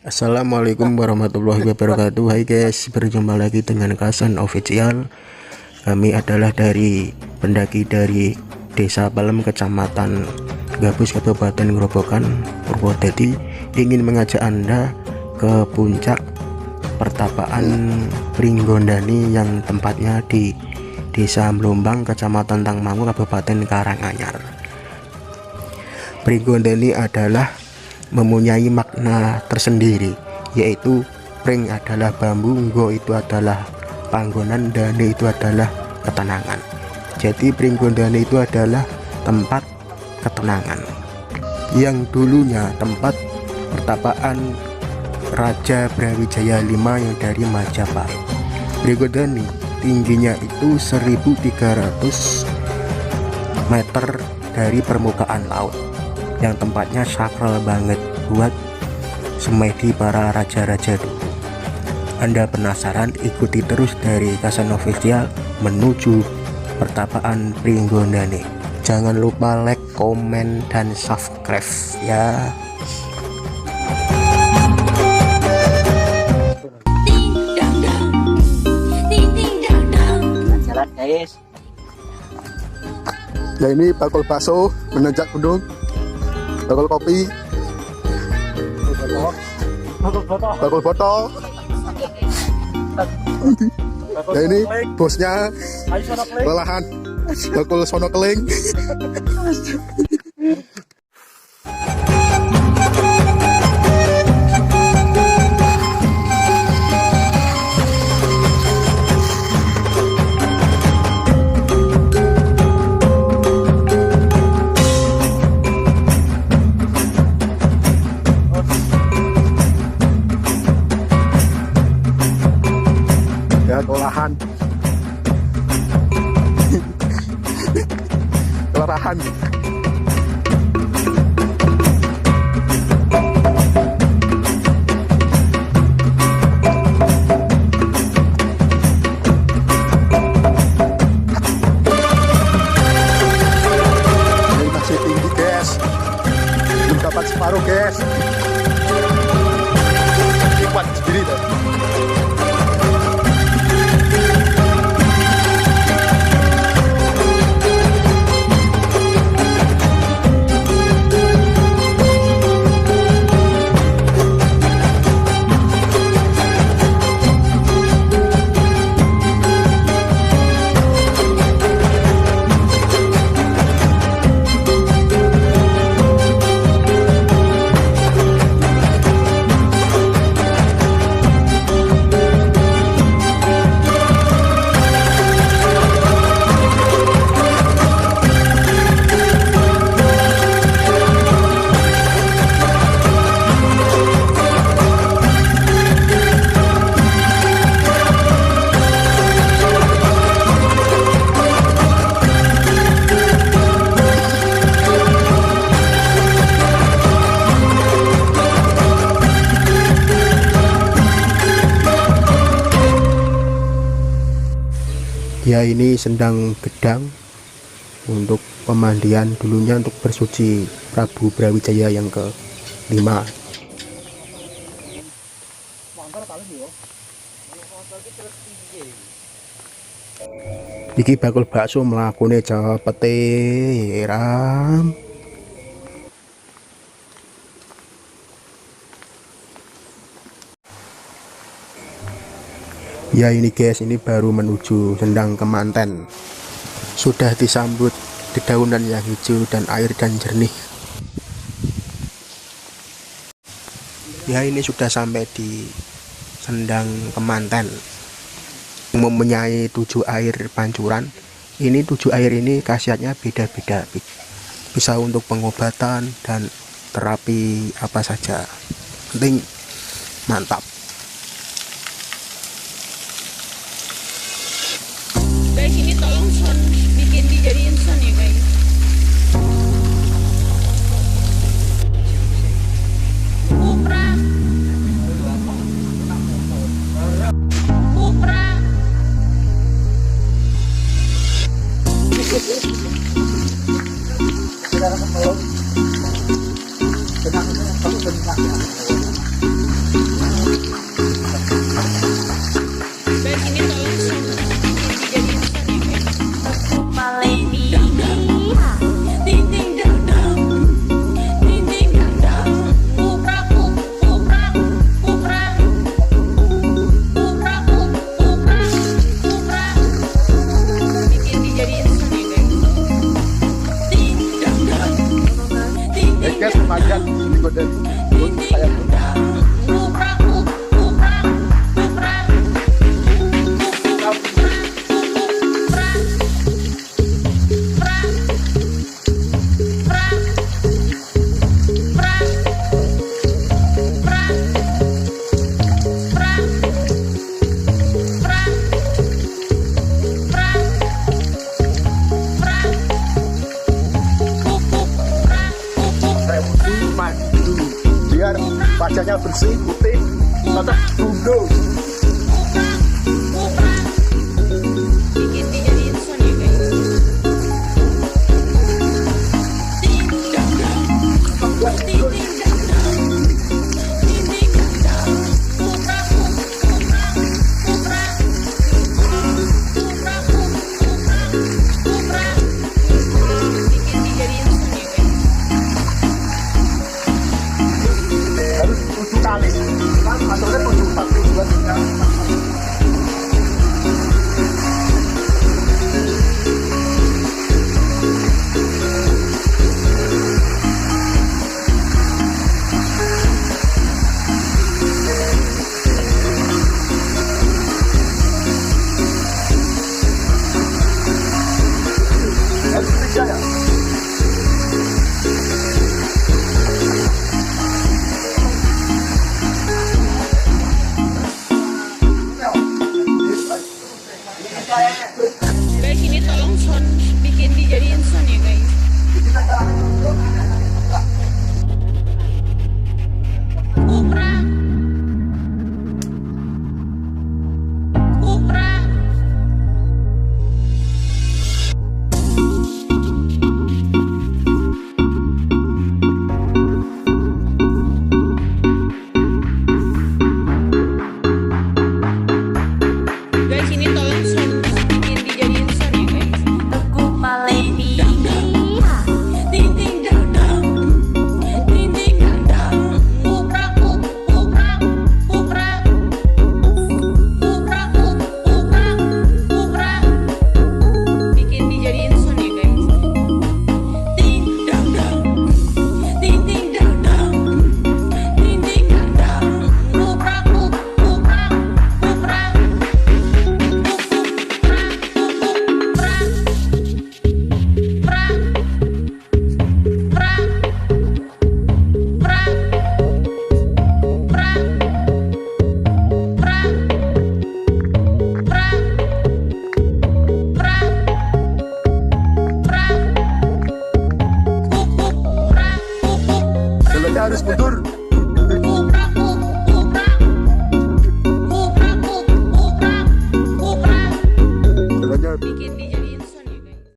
Assalamualaikum warahmatullahi wabarakatuh. Hai guys, berjumpa lagi dengan Kasan Official. Kami adalah dari pendaki dari Desa Palem, Kecamatan Gabus, Kabupaten Grobogan, Purwodadi, ingin mengajak Anda ke puncak pertapaan Pringgondani yang tempatnya di Desa Mlombang, Kecamatan Tangmangu, Kabupaten Karanganyar. Pringgondani adalah mempunyai makna tersendiri, yaitu pring adalah bambu, nggo itu adalah panggonan, dane itu adalah ketenangan. Jadi Pringgondani itu adalah tempat ketenangan yang dulunya tempat pertapaan Raja Brawijaya V yang dari Majapahit. Pringgondani tingginya itu 1300 meter dari permukaan laut, yang tempatnya sakral banget buat semedi para raja-raja dulu. Anda penasaran? Ikuti terus dari Kasan Official menuju pertapaan Pringgondani. Jangan lupa like, komen, dan subscribe ya. Jalan guys. Nah, ini bakul bakso menanjak gunung, bakul kopi, bakul botol. Nah, ini bosnya kelelahan, bakul sono keling. Ya, kelelahan. Kelelahan. Ini masih tinggi guys, belum dapat separuh guys. Kuat sendiri tuh. Ya, ini sendang gedang untuk pemandian dulunya untuk bersuci Prabu Brawijaya yang ke-5. Iki bakul bakso mlakune cepete ram. Ya, ini guys, ini baru menuju Sendang Kemanten. Sudah disambut dedaunan yang hijau dan air dan jernih. Ya, ini sudah sampai di Sendang Kemanten, mempunyai 7 air pancuran. Ini 7 air ini khasiatnya beda-beda, bisa untuk pengobatan dan terapi apa saja. Penting mantap. Guys, ini tolong son bikin dijadiin son ya guys. Kupra. Kupra. Sekarang Guys, ini tolong dijadiin sound ya guys. Bikin dijadiin sound ya guys. Guys, makan di godan. Saya mandi dulu biar wajahnya bersih putih tetap dulu. Bikin dijadiin sound ya guys. Bikin dijadiin sound ya guys. Harus 7 kali kan maksudnya 7 1 2 3. Harus 3 ya. Guys, ini tolong sound bikin dijadiin sound ya guys. Kupra. Kupra. Guys, ini tolong sound bikin dijadiin sound ya guys. Bikin dijadiin sound ya guys. Jalannya harus mundur.